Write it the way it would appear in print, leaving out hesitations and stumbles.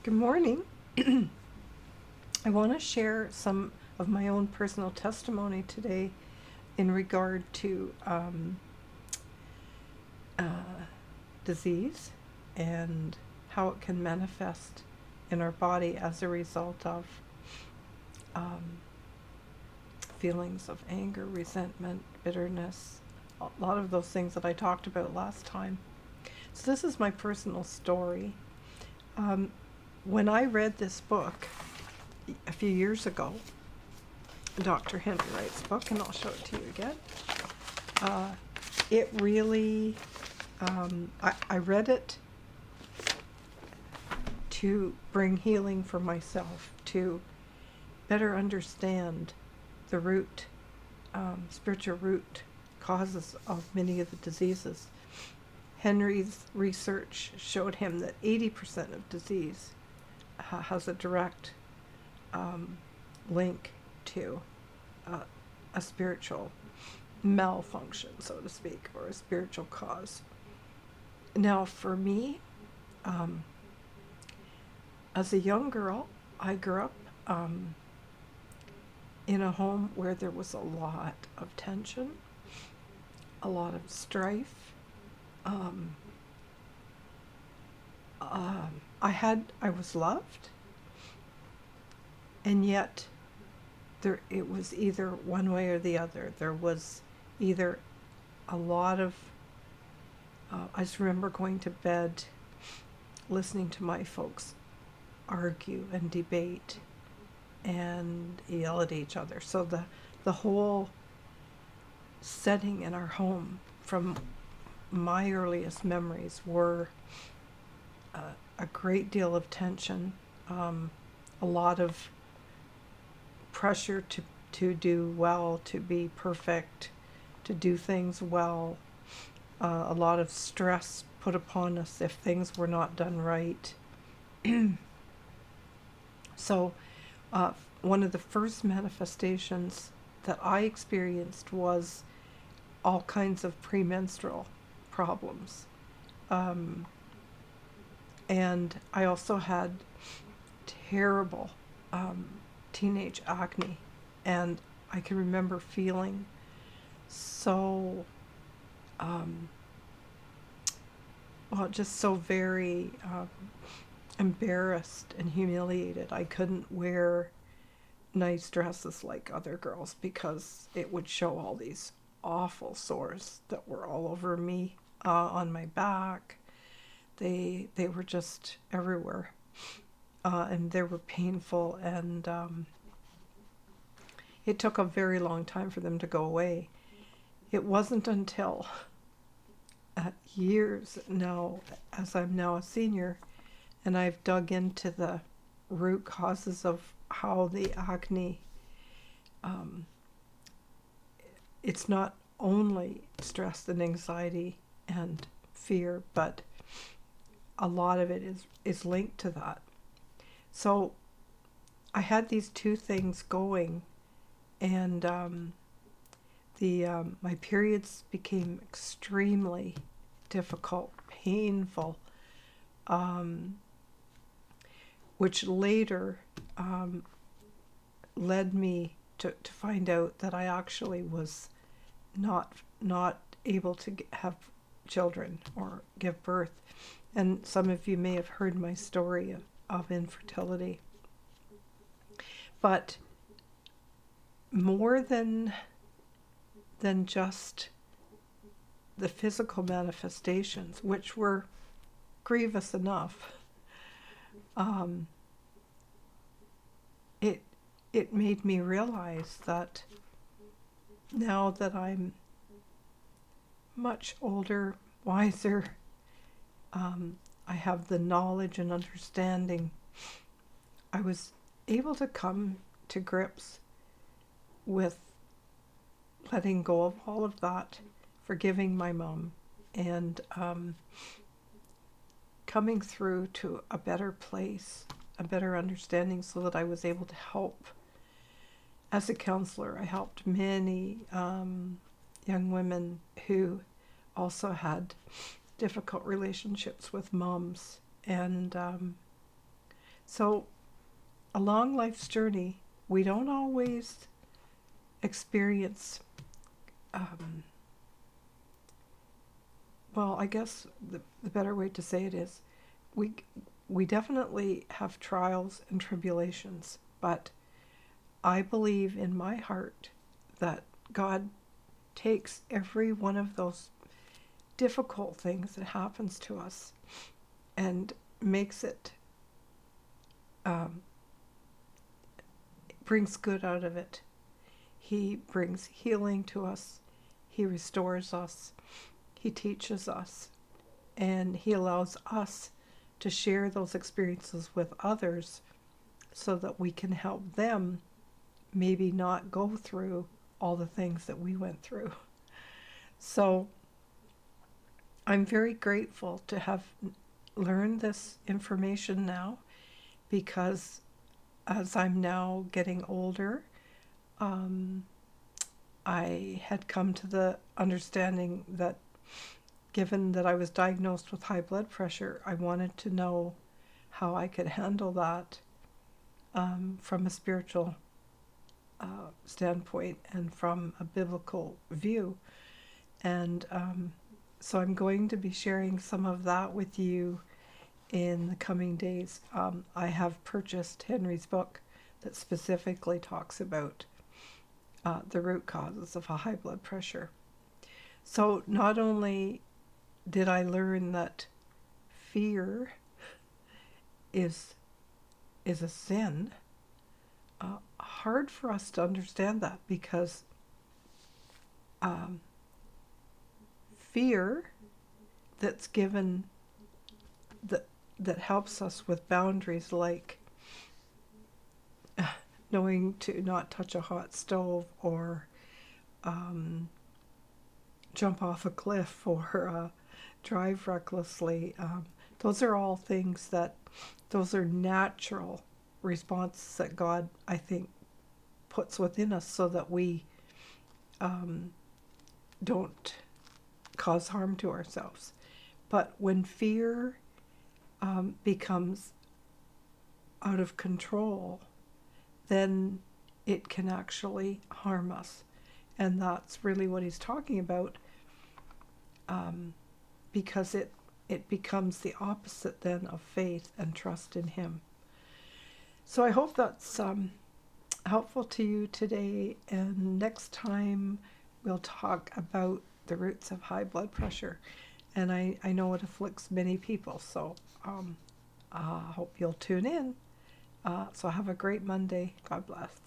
Good morning. I want to share some of my own personal testimony today in regard to disease and how it can manifest in our body as a result of um, feelings of anger, resentment, bitterness, a lot of those things that I talked about last time. So, this is my personal story. Um, when I read this book a few years ago, Dr. Henry Wright's book, and I'll show it to you again. Uh, it really, I read it to bring healing for myself, to better understand the root, spiritual root causes of many of the diseases. Henry's research showed him that 80% of disease has a direct link to a spiritual malfunction, so to speak, or a spiritual cause. Now, for me, as a young girl, I grew up in a home where there was a lot of tension, a lot of strife. I was loved, and yet it was either one way or the other. There was either a lot of, I just remember going to bed listening to my folks argue and debate and yell at each other. So the whole setting in our home from my earliest memories were a great deal of tension, a lot of pressure to do well, to be perfect, to do things well, a lot of stress put upon us if things were not done right. So one of the first manifestations that I experienced was all kinds of premenstrual problems. And I also had terrible teenage acne. And I can remember feeling so, just so very embarrassed and humiliated. I couldn't wear nice dresses like other girls because it would show all these awful sores that were all over me, on my back. They were just everywhere, and they were painful, and it took a very long time for them to go away. It wasn't until years now, as I'm now a senior, and I've dug into the root causes of how the acne, it's not only stress and anxiety and fear, but a lot of it is linked to that. So I had these two things going, and my periods became extremely difficult, painful, which later led me to find out that I actually was not able to have children or give birth. And some of you may have heard my story of infertility. But more than just the physical manifestations, which were grievous enough, it made me realize that now that I'm much older, wiser, I have the knowledge and understanding, I was able to come to grips with letting go of all of that, forgiving my mom, and coming through to a better place, a better understanding, so that I was able to help. As a counselor, I helped many young women who also had difficult relationships with moms, and So, along life's journey, we don't always experience, um, well, I guess the better way to say it is we, we definitely have trials and tribulations, but I believe in my heart that God takes every one of those difficult things that happens to us and makes it, um, brings good out of it. He brings healing to us. He restores us. He teaches us. And He allows us to share those experiences with others so that we can help them maybe not go through all the things that we went through. So I'm very grateful to have learned this information now, because as I'm now getting older, um, I had come to the understanding that given that I was diagnosed with high blood pressure, I wanted to know how I could handle that, from a spiritual standpoint and from a biblical view. And so I'm going to be sharing some of that with you in the coming days. I have purchased Henry's book that specifically talks about the root causes of a high blood pressure. So not only did I learn that fear is a sin, hard for us to understand that, because um, fear that's given that helps us with boundaries, like knowing to not touch a hot stove, or jump off a cliff, or drive recklessly. Those are all things those are natural responses that God, I think, puts within us so that we don't cause harm to ourselves. But when fear becomes out of control, then it can actually harm us. And that's really what he's talking about, because it becomes the opposite then of faith and trust in him. So I hope that's helpful to you today, and next time we'll talk about the roots of high blood pressure. And I know it afflicts many people, so I hope you'll tune in. So have a great Monday. God bless.